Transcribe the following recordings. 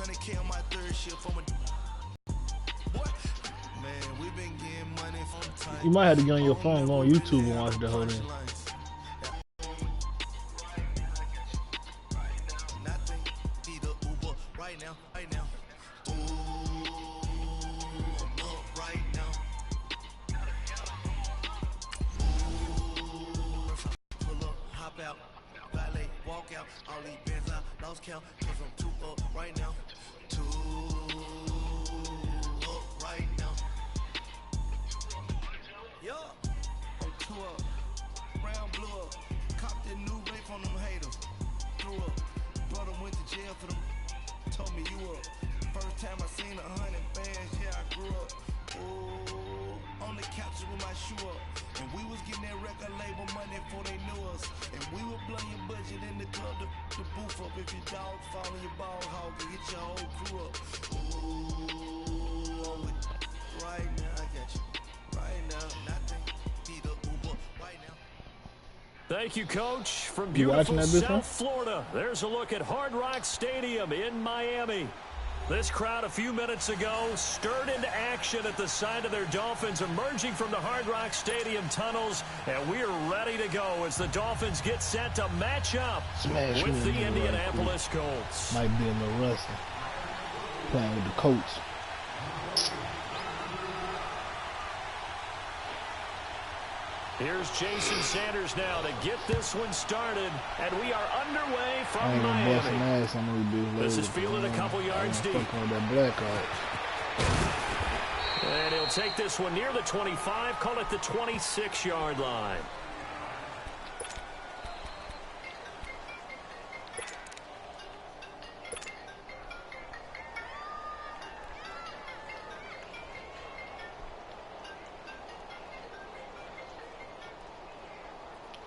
100K on my third shift from a what? Man, we been getting money from time. You might have to get on your phone, go on YouTube and watch the whole thing. Right now, right now. Ooh, right now. Pull up, hop out, valet, walk out. All these bands I lost count, cause I'm too up right now. Too up right now. Yeah, I'm too up. Brown blew up. Copped that new rape on them haters. Threw up. Brother went to jail for them. Told me you up. First time I seen 100 bands, yeah, I grew up. Ooh, on the couch with my shoe up. And we was getting that record label money before they knew us. And we would blow your budget in the club to boof up. If your dog fall in your ball hog and get your whole crew up. Ooh, right now, I got you. Right now, nothing. Be the Uber right now. Thank you, Coach. From beautiful South Florida, there's a look at Hard Rock Stadium in Miami. This crowd a few minutes ago stirred into action at the side of their Dolphins emerging from the Hard Rock Stadium tunnels, and we are ready to go as the Dolphins get set to match up with the Indianapolis Colts. Might be a little rusty. Playing with the Colts. Here's Jason Sanders now to get this one started, and we are underway from Miami. This is fielded a couple yards deep. And he'll take this one near the 25, call it the 26-yard line.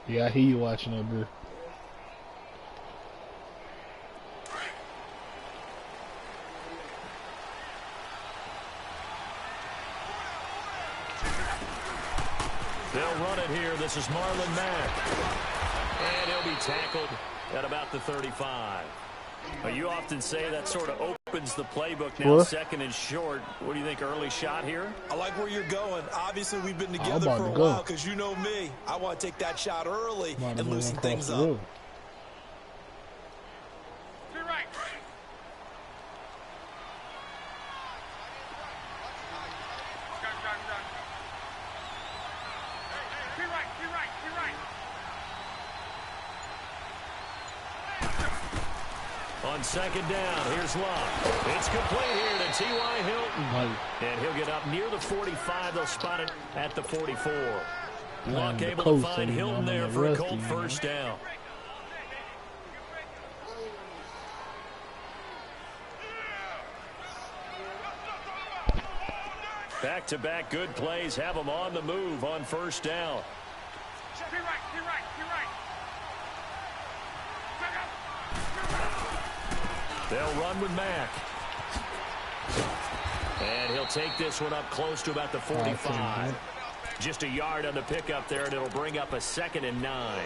Yeah, I hear you watching that, bro. They'll run it here. This is Marlon Mack. And he'll be tackled at about the 35. You often say that sort of opens the playbook now, second and short. What do you think, early shot here? I like where you're going. Obviously, we've been together for a while because you know me. I want to take that shot early and loosen things up. On second down, here's Locke. It's complete here to T.Y. Hilton. And he'll get up near the 45. They'll spot it at the 44. Locke able to find Hilton there for a Colt first down. Back-to-back good plays have them on the move on first down. They'll run with Mack. And he'll take this one up close to about the 45. Just a yard on the pickup there, and it'll bring up a 2nd and 9.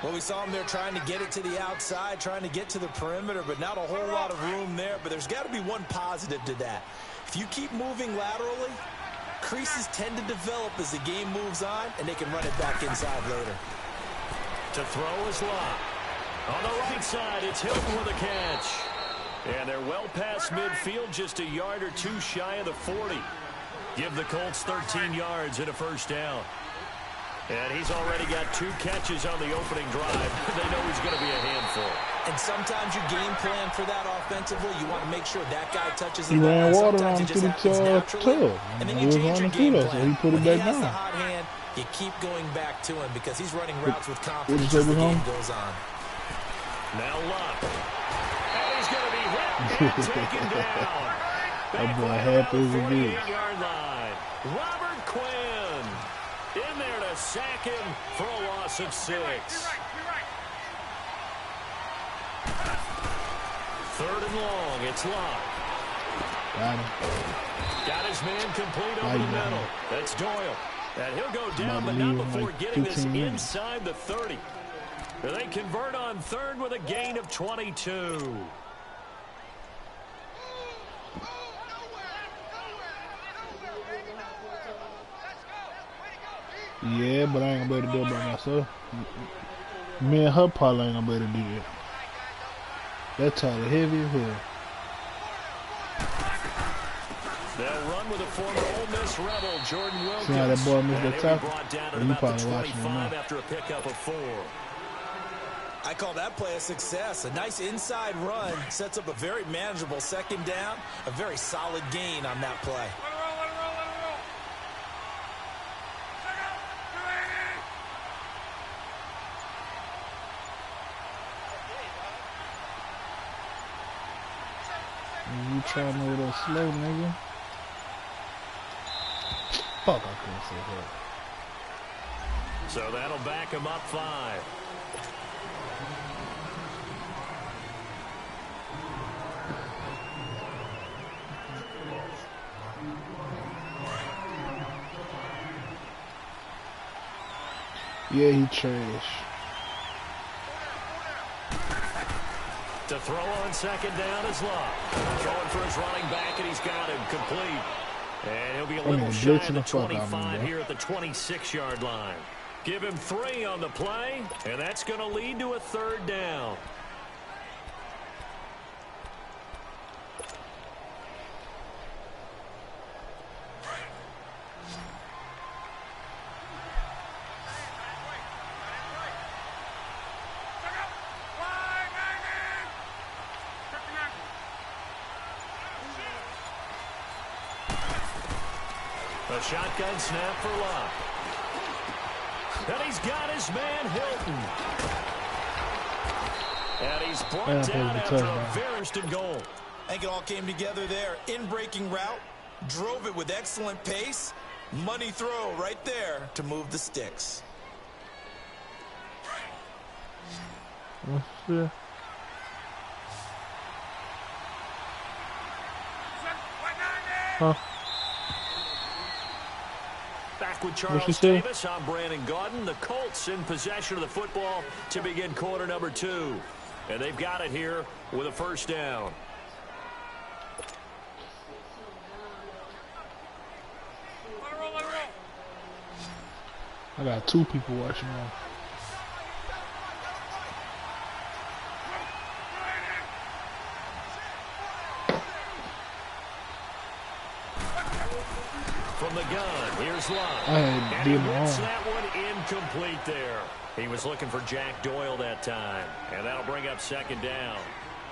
Well, we saw him there trying to get it to the outside, trying to get to the perimeter, but not a whole lot of room there. But there's got to be one positive to that. If you keep moving laterally, creases tend to develop as the game moves on, and they can run it back inside later. To throw is Locke. On the right side, it's Hilton with a catch. And they're well past midfield, just a yard or two shy of the 40. Give the Colts 13 yards and a first down. And he's already got 2 catches on the opening drive. They know he's going to be a handful. And sometimes your game plan for that offensively, you want to make sure that guy touches the ball. He ran water on to the tail. And then you change your game plan. So he put it back down. The hot hand, you keep going back to him because he's running routes with confidence as the game goes on. Now Locke. And he's going to be hit and taken down. That boy happy as a bitch. 48-yard line. Robert Quinn in there to sack him for a loss of 6. 3rd and long. It's Locke. Got his man complete over the middle. That's Doyle. And he'll go down, but not before getting this inside the 30. They convert on 3rd with a gain of 22. Yeah, but I ain't gonna be able to do it by myself. Me and her probably ain't gonna be able to do it. That title heavy as hell. They'll run with a former Ole Miss Rebel, Jordan Wilkins. See how that boy missed that tackle? Brought down at You about probably the watching it 25 now. after a pickup of 4. I call that play a success. A nice inside run sets up a very manageable second down. A very solid gain on that play. You trying a little slow, nigga. Fuck, I couldn't say that. So that'll back him up 5. Yeah, he trash. To throw on second down is Love. Throwing for his running back, and he's got him complete. And he'll be a little shy of the 25 here at the 26-yard line. Give him 3 on the play, and that's going to lead to a 3rd down. A shotgun snap for Love. And he's got his man Hilton. And he's brought down after a first and goal. I think it all came together there. In-breaking route, drove it with excellent pace. Money throw right there to move the sticks. Yeah. Huh? Back with Charles Davis, I'm Brandon Gaudin. The Colts in possession of the football to begin quarter number 2. And they've got it here with a 1st down. I got 2 people watching now. From the gun, here's Love. And he hits that one incomplete there. He was looking for Jack Doyle that time. And that'll bring up 2nd down.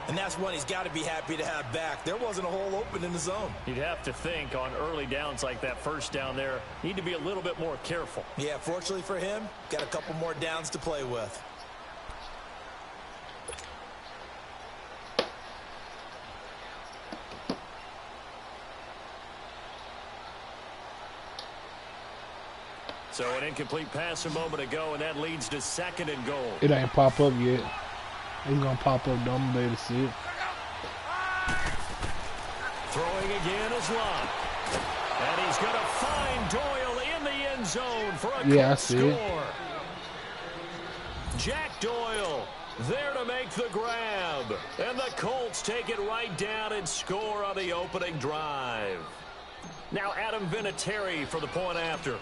And that's one he's got to be happy to have back. There wasn't a hole open in the zone. You'd have to think on early downs like that 1st down there, need to be a little bit more careful. Yeah, fortunately for him, got a couple more downs to play with. So an incomplete pass a moment ago, and that leads to 2nd and goal. It ain't pop up yet. He's gonna pop up, though. I'm able to see it. Throwing again is Love. And he's going to find Doyle in the end zone for a quick score. Jack Doyle there to make the grab. And the Colts take it right down and score on the opening drive. Now Adam Vinatieri for the point after.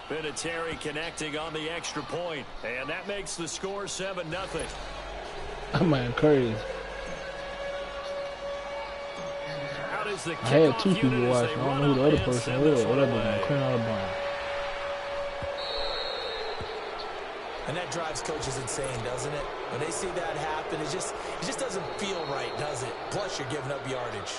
Vinatieri connecting on the extra point, and that makes the score 7-0. That man crazy. I had 2 people watching. I don't know who the other person was. Whatever, man. Clean out of bounds. And that drives coaches insane, doesn't it? When they see that happen, it just doesn't feel right, does it? Plus, you're giving up yardage.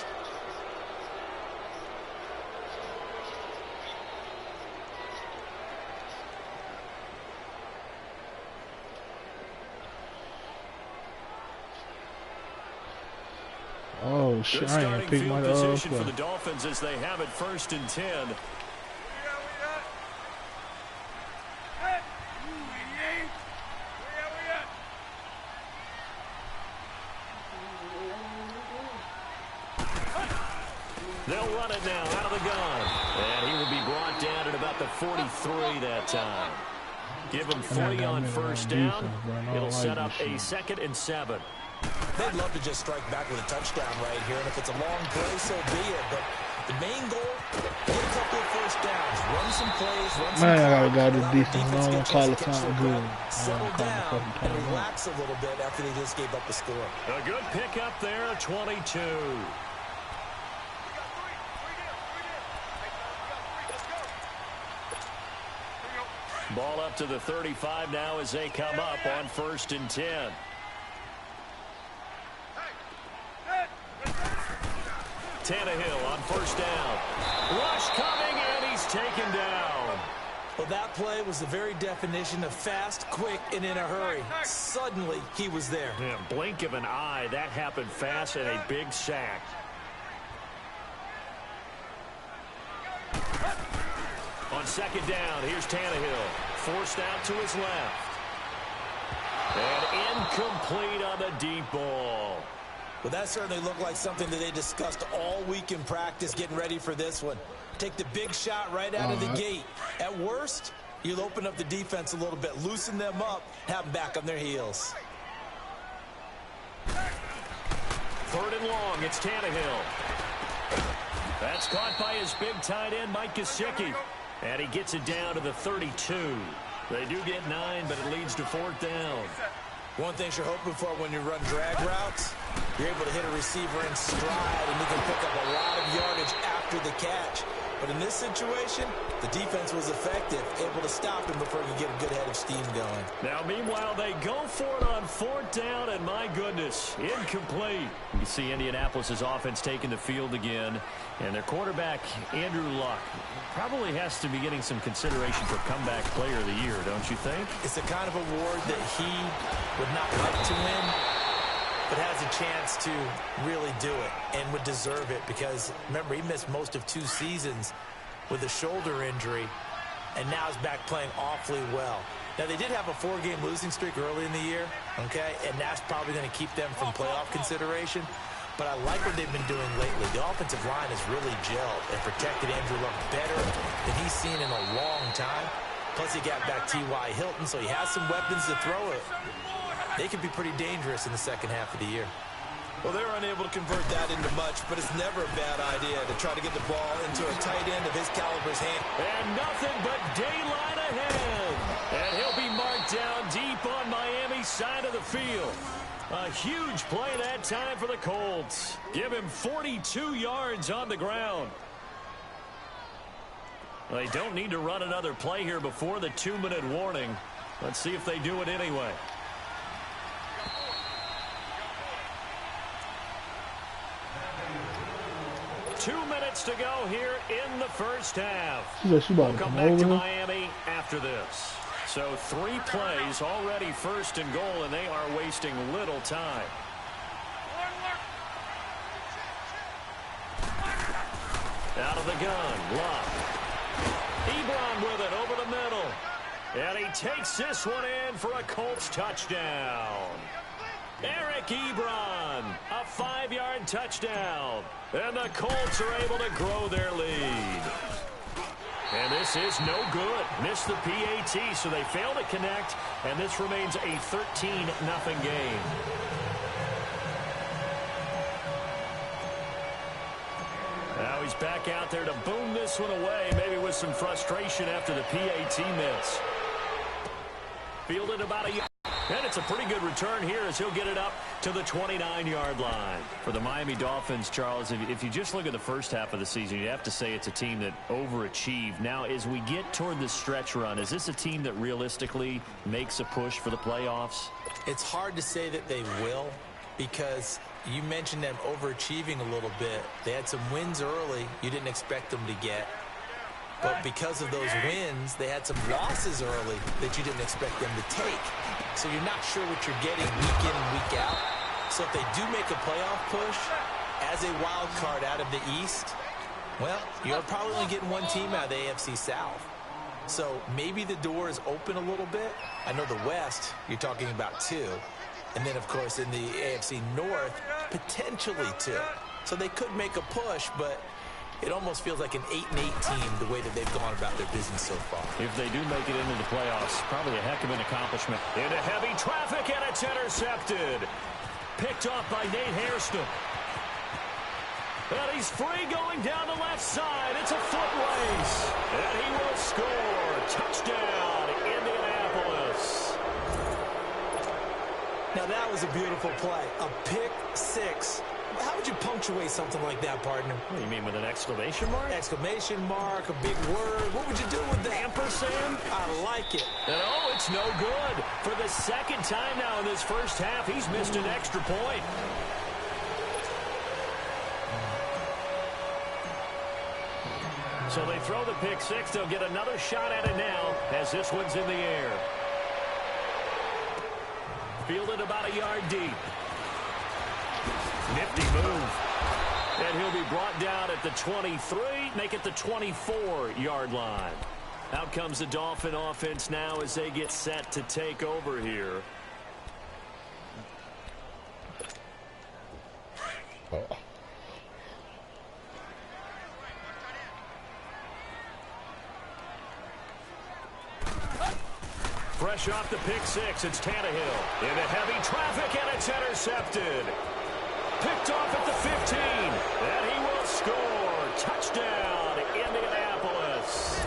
Oh shit! I ain't picked my position for the Dolphins as they have it 1st and 10. They'll run it now out of the gun, and he will be brought down at about the 43 that time. Give him 3 on 1st down. It'll set up a 2nd and 7. They'd love to just strike back with a touchdown right here, and if it's a long play, so be it. But the main goal, get a couple of first downs, run some plays, run some Man, I got allow this the decent. defense I to don't get a call chance it to catch time their good. breath, settle down, and relax a little bit after they just gave up the score. A good pickup there, 22. Ball up to the 35 now as they come up on 1st and 10. Tannehill on 1st down. Rush coming, and he's taken down. Well, that play was the very definition of fast, quick, and in a hurry. Suddenly, he was there. Yeah, blink of an eye, that happened fast, and a big sack. On 2nd down, here's Tannehill. Forced out to his left. And incomplete on the deep ball. Well, that certainly looked like something that they discussed all week in practice getting ready for this one. Take the big shot right out of the gate. At worst, you'll open up the defense a little bit, loosen them up, have them back on their heels. 3rd and long, it's Tannehill. That's caught by his big tight end, Mike Gesicki. And he gets it down to the 32. They do get 9, but it leads to 4th down. One thing you're hoping for when you run drag routes, you're able to hit a receiver in stride, and you can pick up a lot of yardage after the catch. But in this situation, the defense was effective, able to stop him before he could get a good head of steam going. Now, meanwhile, they go for it on 4th down, and my goodness, incomplete. You can see Indianapolis's offense taking the field again, and their quarterback, Andrew Luck, probably has to be getting some consideration for comeback player of the year, don't you think? It's the kind of award that he would not like to win, but has a chance to really do it and would deserve it because, remember, he missed most of 2 seasons with a shoulder injury, and now is back playing awfully well. Now, they did have a 4-game losing streak early in the year, okay, and that's probably going to keep them from playoff consideration, but I like what they've been doing lately. The offensive line has really gelled and protected Andrew Luck better than he's seen in a long time. Plus, he got back T.Y. Hilton, so he has some weapons to throw it. They could be pretty dangerous in the second half of the year. Well, they're unable to convert that into much, but it's never a bad idea to try to get the ball into a tight end of his caliber's hand. And nothing but daylight ahead. And he'll be marked down deep on Miami's side of the field. A huge play that time for the Colts. Give him 42 yards on the ground. They don't need to run another play here before the 2-minute warning. Let's see if they do it anyway. Two minutes to go here in the first half. We'll come back to Miami after this. So 3 plays already 1st and goal, and they are wasting little time. Out of the gun, Luck. Ebron with it over the middle. And he takes this one in for a Colts touchdown. Eric Ebron, a 5-yard touchdown. And the Colts are able to grow their lead. And this is no good. Missed the PAT, so they fail to connect. And this remains a 13-0 game. Now he's back out there to boom this one away, maybe with some frustration after the PAT miss. Fielded about a yard. And it's a pretty good return here as he'll get it up to the 29-yard line. For the Miami Dolphins, Charles, if you just look at the first half of the season, you have to say it's a team that overachieved. Now, as we get toward the stretch run, is this a team that realistically makes a push for the playoffs? It's hard to say that they will because you mentioned them overachieving a little bit. They had some wins early you didn't expect them to get. But because of those wins, they had some losses early that you didn't expect them to take. So you're not sure what you're getting week in and week out. So if they do make a playoff push as a wild card out of the East, well, you're probably only getting one team out of the AFC South. So maybe the door is open a little bit. I know the West, you're talking about 2. And then, of course, in the AFC North, potentially 2. So they could make a push, but it almost feels like an 8-8 team the way that they've gone about their business so far. If they do make it into the playoffs, probably a heck of an accomplishment. Into heavy traffic, and it's intercepted. Picked off by Nate Hairston. And he's free going down the left side. It's a foot race. And he will score. Touchdown, Indianapolis. Now that was a beautiful play. A pick six. How would you punctuate something like that, partner? What do you mean, with an exclamation mark? Exclamation mark, a big word. What would you do with that? Ampersand? I like it. And oh, it's no good. For the second time now in this first half, he's missed an extra point. So they throw the pick six. They'll get another shot at it now as this one's in the air. Fielded about a yard deep. Nifty move. And he'll be brought down at the 23, make it the 24-yard line. Out comes the Dolphin offense now as they get set to take over here. Fresh off the pick six, it's Tannehill. Into heavy traffic, and it's intercepted. Picked off at the 15, and he will score. Touchdown, Indianapolis.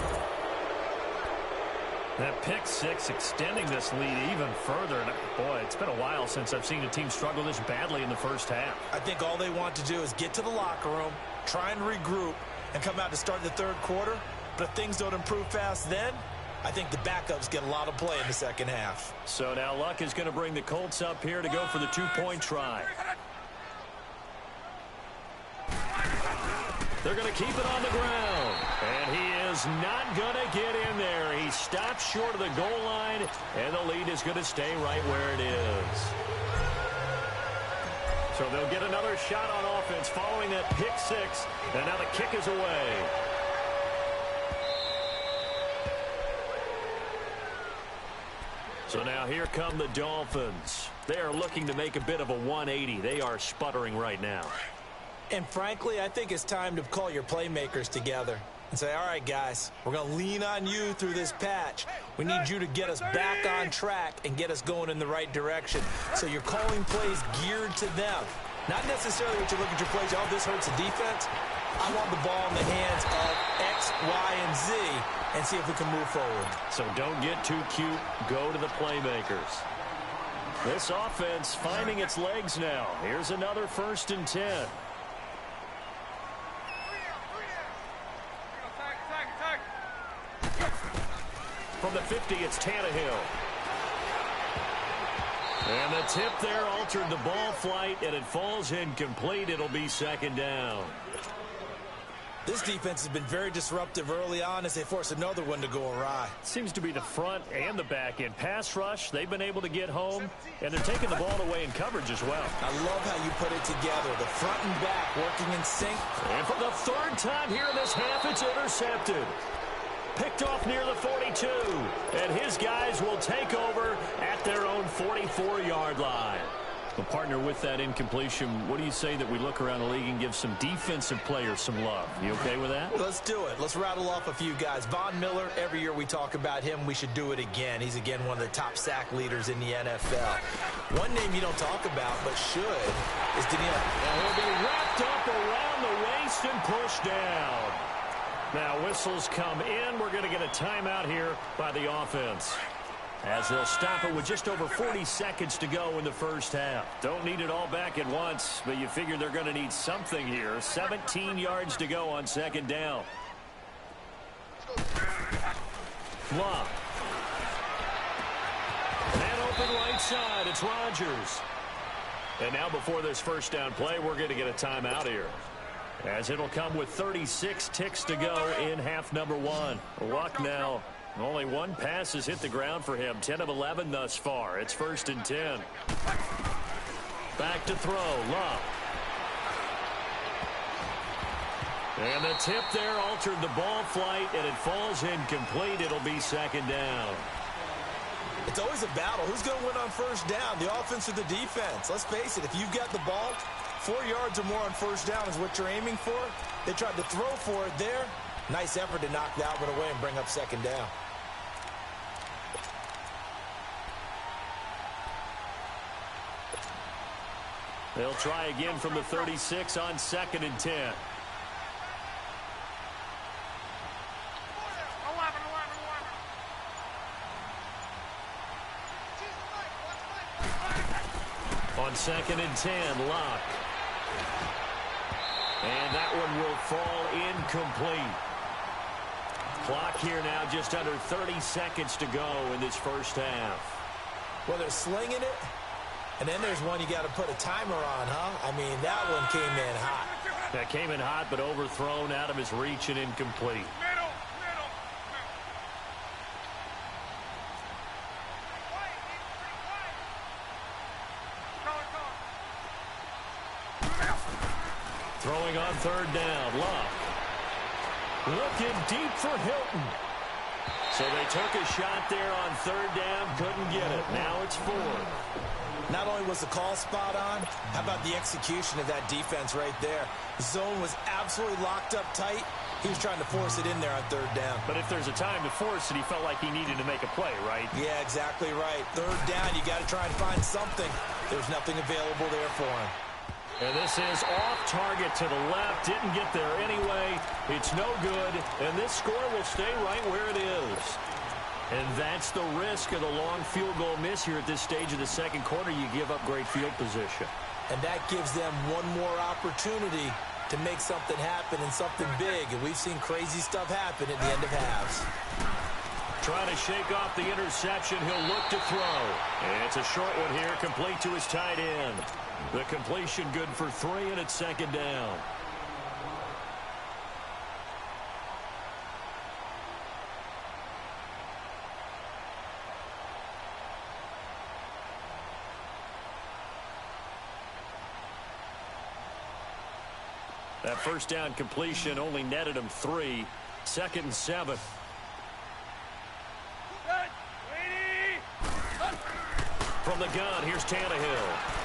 That pick six extending this lead even further. And boy, it's been a while since I've seen a team struggle this badly in the first half. I think all they want to do is get to the locker room, try and regroup, and come out to start the third quarter. But if things don't improve fast then, I think the backups get a lot of play in the second half. So now Luck is going to bring the Colts up here to go for the two-point try. They're going to keep it on the ground. And he is not going to get in there. He stops short of the goal line, and the lead is going to stay right where it is. So they'll get another shot on offense following that pick six, and now the kick is away. So now here come the Dolphins. They are looking to make a bit of a 180. They are sputtering right now. And frankly, I think it's time to call your playmakers together and say, all right, guys, we're going to lean on you through this patch. We need you to get us back on track and get us going in the right direction. So you're calling plays geared to them. Not necessarily what you look at your plays, oh, this hurts the defense. I want the ball in the hands of X, Y, and Z and see if we can move forward. So don't get too cute. Go to the playmakers. This offense finding its legs now. Here's another 1st and 10. From the 50, it's Tannehill. And the tip there altered the ball flight, and it falls incomplete. It'll be 2nd down. This defense has been very disruptive early on as they force another one to go awry. Seems to be the front and the back end. Pass rush, they've been able to get home, and they're taking the ball away in coverage as well. I love how you put it together. The front and back working in sync. And for the 3rd time here in this half, it's intercepted. Picked off near the 42. And his guys will take over at their own 44-yard line. Well, partner, with that incompletion, what do you say that we look around the league and give some defensive players some love? You okay with that? Let's do it. Let's rattle off a few guys. Von Miller, every year we talk about him, we should do it again. He's, again, one of the top sack leaders in the NFL. One name you don't talk about but should is Danielle. And he'll be wrapped up around the waist and pushed down. Now whistles come in. We're going to get a timeout here by the offense, as they'll stop it with just over 40 seconds to go in the first half. Don't need it all back at once, but you figure they're going to need something here. 17 yards to go on 2nd down. Love. And open right side, it's Rodgers. And now before this 1st down play, we're going to get a timeout here, as it'll come with 36 ticks to go in half number 1. Luck now. Only one pass has hit the ground for him. 10 of 11 thus far. It's 1st and 10. Back to throw. Love. And the tip there altered the ball flight, and it falls incomplete. It'll be 2nd down. It's always a battle. Who's going to win on 1st down, the offense or the defense? Let's face it, if you've got the ball, 4 yards or more on 1st down is what you're aiming for. They tried to throw for it there. Nice effort to knock that one away and bring up 2nd down. They'll try again from the 36 on 2nd and 10. On 2nd and 10, Locke. And that one will fall incomplete. Clock here now just under 30 seconds to go in this first half. Well, they're slinging it, and then there's one you got to put a timer on, huh? I mean, that one came in hot. That came in hot, but overthrown out of his reach and incomplete. Throwing on 3rd down, Locke. Looking deep for Hilton. So they took a shot there on 3rd down, couldn't get it. Now it's 4th. Not only was the call spot on, how about the execution of that defense right there? The zone was absolutely locked up tight. He was trying to force it in there on 3rd down. But if there's a time to force it, he felt like he needed to make a play, right? Yeah, exactly right. 3rd down, you got to try and find something. There's nothing available there for him. And this is off target to the left. Didn't get there anyway. It's no good. And this score will stay right where it is. And that's the risk of the long field goal miss here at this stage of the second quarter. You give up great field position. And that gives them one more opportunity to make something happen and something big. And we've seen crazy stuff happen at the end of halves. Trying to shake off the interception. He'll look to throw. And it's a short one here, complete to his tight end. The completion good for 3, and it's 2nd down. That first down completion only netted him 3. 2nd and 7. From the gun, here's Tannehill.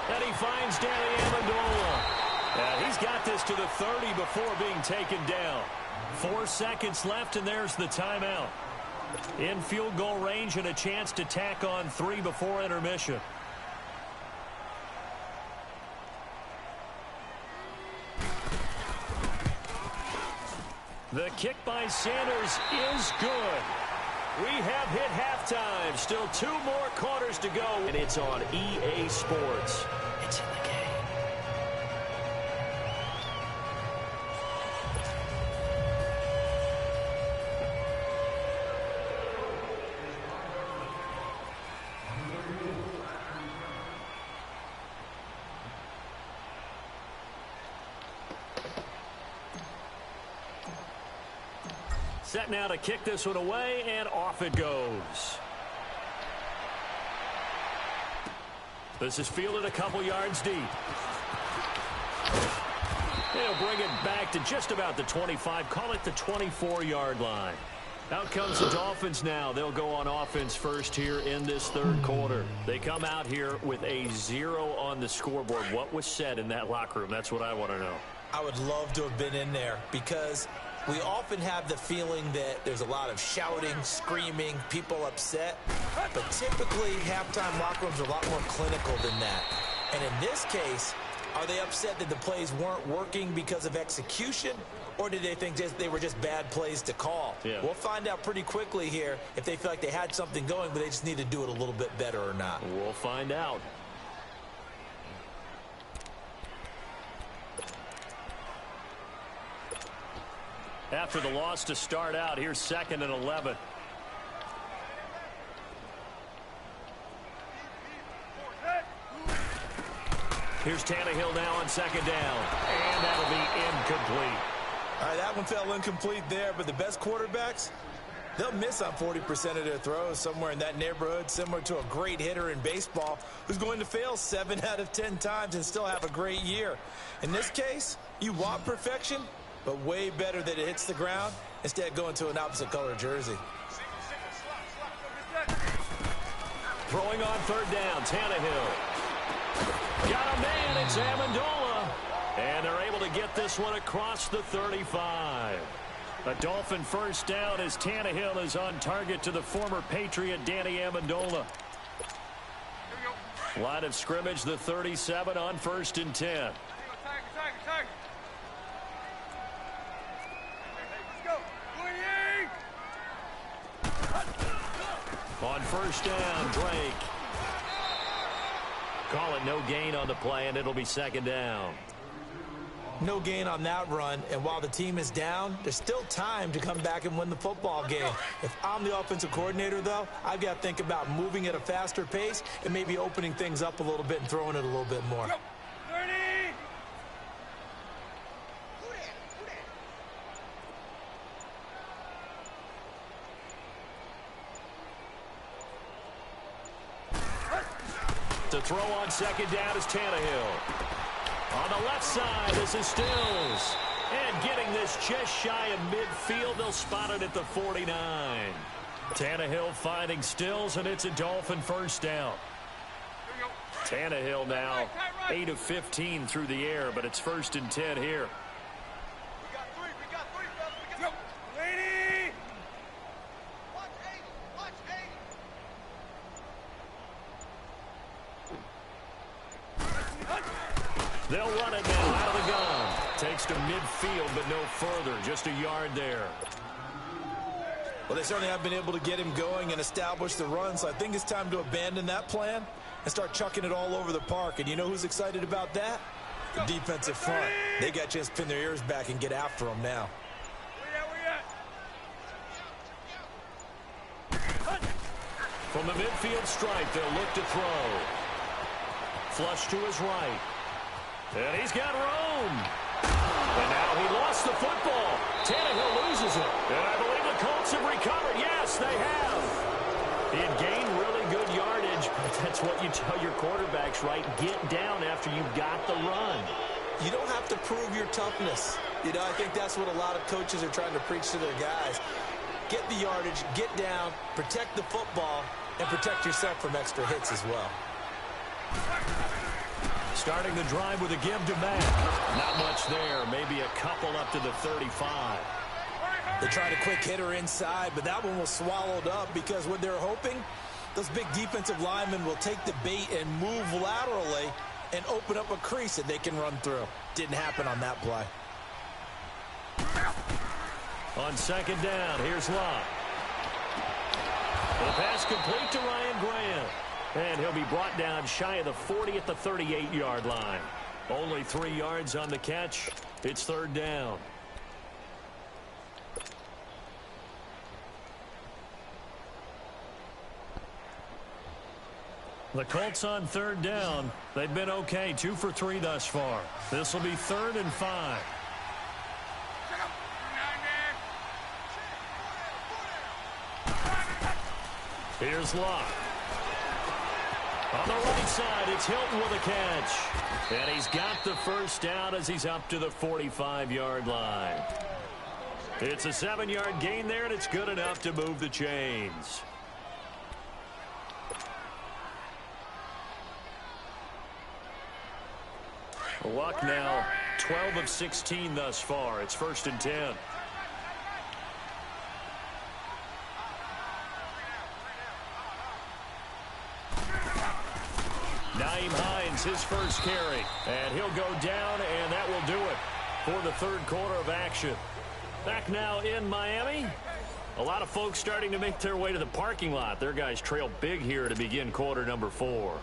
And he finds Danny Amendola. He's got this to the 30 before being taken down. 4 seconds left, and there's the timeout. In field goal range and a chance to tack on 3 before intermission. The kick by Sanders is good. We have hit halftime. Still 2 more quarters to go. And it's on EA Sports. It's in the game. Set now to kick this one away, and off it goes. This is fielded a couple yards deep. They'll bring it back to just about the 25, call it the 24-yard line. Out comes the Dolphins now. They'll go on offense first here in this 3rd quarter. They come out here with a 0 on the scoreboard. What was said in that locker room? That's what I want to know. I would love to have been in there because we often have the feeling that there's a lot of shouting, screaming, people upset. But typically, halftime locker rooms are a lot more clinical than that. And in this case, are they upset that the plays weren't working because of execution? Or did they think they were just bad plays to call? Yeah. We'll find out pretty quickly here if they feel like they had something going, but they just need to do it a little bit better or not. We'll find out. After the loss to start out, here's 2nd and 11. Here's Tannehill now on 2nd down. And that'll be incomplete. All right, that one fell incomplete there, but the best quarterbacks, they'll miss on 40% of their throws, somewhere in that neighborhood, similar to a great hitter in baseball who's going to fail 7 out of 10 times and still have a great year. In this case, you want perfection, but way better that it hits the ground instead of going to an opposite color jersey. Throwing on 3rd down, Tannehill. Got a man, it's Amendola. And they're able to get this one across the 35. A Dolphin first down as Tannehill is on target to the former Patriot Danny Amendola. Line of scrimmage, the 37 on 1st and 10. On 1st down, Drake. Call it no gain on the play, and it'll be 2nd down. No gain on that run, and while the team is down, there's still time to come back and win the football game. If I'm the offensive coordinator, though, I've got to think about moving at a faster pace and maybe opening things up a little bit and throwing it a little bit more. To throw on 2nd down is Tannehill. On the left side, this is Stills. And getting this just shy of midfield, they'll spot it at the 49. Tannehill finding Stills, and it's a Dolphin 1st down. Tannehill now 8 of 15 through the air, but it's 1st and 10 here. They'll run it now out of the gun. Takes to midfield, but no further. Just a yard there. Well, they certainly have been able to get him going and establish the run, so I think it's time to abandon that plan and start chucking it all over the park. And you know who's excited about that? The defensive front. They got a chance to pin their ears back and get after him now. From the midfield stripe, they'll look to throw. Flush to his right. And he's got room. And now he lost the football. Tannehill loses it. And I believe the Colts have recovered. Yes, they have. He had gained really good yardage. But that's what you tell your quarterbacks, right? Get down after you've got the run. You don't have to prove your toughness. You know, I think that's what a lot of coaches are trying to preach to their guys. Get the yardage, get down, protect the football, and protect yourself from extra hits as well. Starting the drive with a give to Mack. Not much there. Maybe a couple up to the 35. They tried a quick hitter inside, but that one was swallowed up because what they're hoping, those big defensive linemen will take the bait and move laterally and open up a crease that they can run through. Didn't happen on that play. On 2nd down, here's Locke. The pass complete to Ryan Grant. And he'll be brought down shy of the 40 at the 38-yard line. Only 3 yards on the catch. It's 3rd down. The Colts on 3rd down. They've been okay, 2 for 3 thus far. This will be 3rd and 5. Here's Locke. On the right side, it's Hilton with a catch. And he's got the 1st down as he's up to the 45-yard line. It's a 7-yard gain there, and it's good enough to move the chains. Luck now 12 of 16 thus far. It's 1st and 10. His first carry, and he'll go down, and that will do it for the 3rd quarter of action. Back now in Miami. A lot of folks starting to make their way to the parking lot. Their guys trail big here to begin quarter number 4.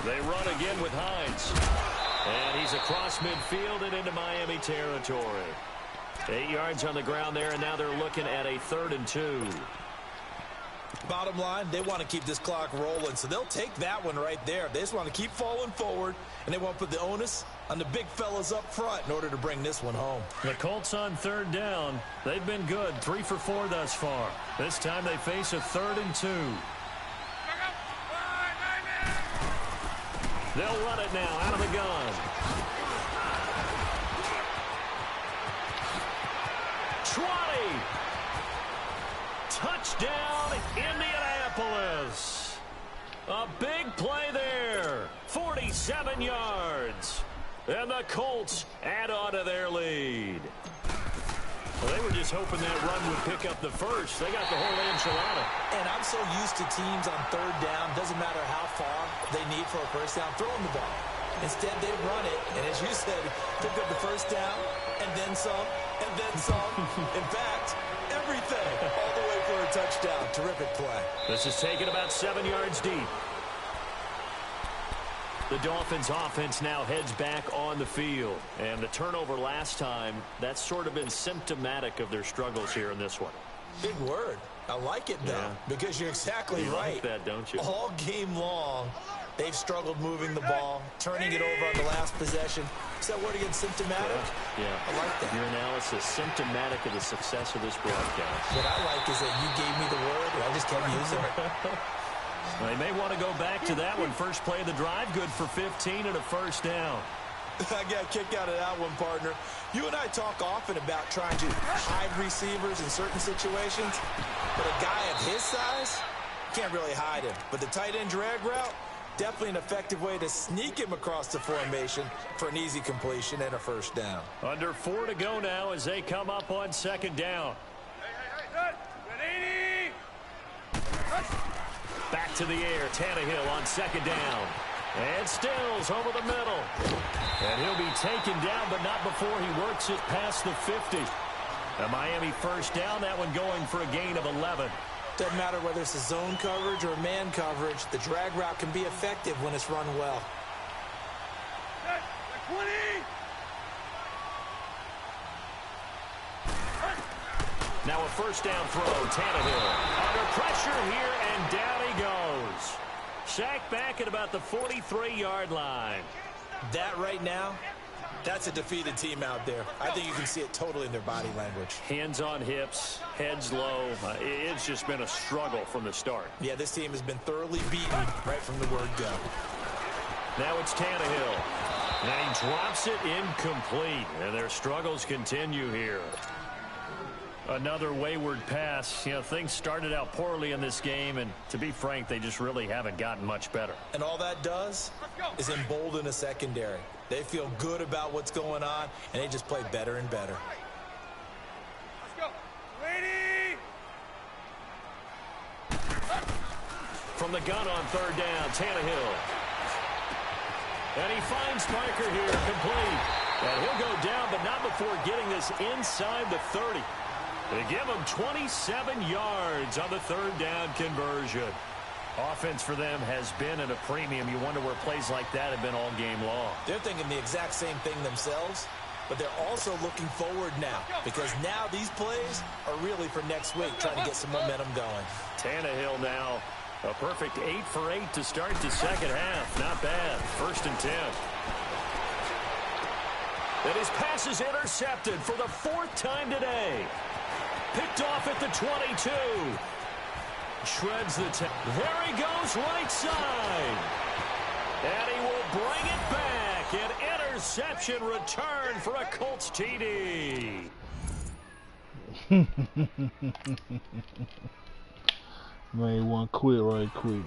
They run again with Hines. And he's across midfield and into Miami territory. 8 yards on the ground there, and now they're looking at a 3rd and 2. Bottom line, they want to keep this clock rolling, so they'll take that one right there. They just want to keep falling forward, and they want to put the onus on the big fellas up front in order to bring this one home. The Colts on 3rd down. They've been good, 3 for 4 thus far. This time they face a 3rd and 2. They'll run it now out of the gun. Trotty. Touchdown, Indianapolis. A big play there. 7 yards. And the Colts add on to their lead. Well, they were just hoping that run would pick up the first. They got the whole enchilada. And I'm so used to teams on third down, doesn't matter how far they need for a first down, throwing the ball. Instead, they run it, and as you said, pick up the first down, and then some, and then some. In fact, everything, all the way for a touchdown. Terrific play. This is taken about 7 yards deep. The Dolphins offense now heads back on the field. And the turnover last time, that's sort of been symptomatic of their struggles here in this one. Big word. I like it, though, because you're exactly right. You like that, don't you? All game long, they've struggled moving the ball, turning it over on the last possession. Is that word again, symptomatic? Yeah. I like that. Your analysis, symptomatic of the success of this broadcast. What I like is that you gave me the word, and I just kept using it. Well, they may want to go back to that one. First play of the drive, good for 15 and a first down. I got a kick out of that one, partner. You and I talk often about trying to hide receivers in certain situations, but a guy of his size can't really hide him. But the tight end drag route, definitely an effective way to sneak him across the formation for an easy completion and a first down. Under 4 to go now as they come up on second down. Back to the air, Tannehill on second down. And Stills over the middle. And he'll be taken down, but not before he works it past the 50. A Miami first down, that one going for a gain of 11. Doesn't matter whether it's a zone coverage or man coverage, the drag route can be effective when it's run well. Now a first down throw, Tannehill. Under pressure here, and down he goes. Sacked back at about the 43-yard line. That right now, that's a defeated team out there. I think you can see it totally in their body language. Hands on hips, heads low. It's just been a struggle from the start. Yeah, this team has been thoroughly beaten right from the word go. Now it's Tannehill. And he drops it incomplete. And their struggles continue here. Another wayward pass. You know, things started out poorly in this game, and to be frank, they just really haven't gotten much better. And all that does is embolden a secondary. They feel good about what's going on, and they just play better and better. Let's go. Ready? From the gun on third down, Tannehill. And he finds Parker here, complete. And he'll go down, but not before getting this inside the 30. They give him 27 yards on the third down conversion. Offense for them has been at a premium. You wonder where plays like that have been all game long. They're thinking the exact same thing themselves, but they're also looking forward now, because now these plays are really for next week, trying to get some momentum going. Tannehill now a perfect 8 for 8 to start the second half. Not bad. 1st and 10. And his pass is intercepted for the 4th time today. Picked off at the 22. Shreds the 10. There he goes, right side. And he will bring it back. An interception return for a Colts TD. Man, one quit right quick.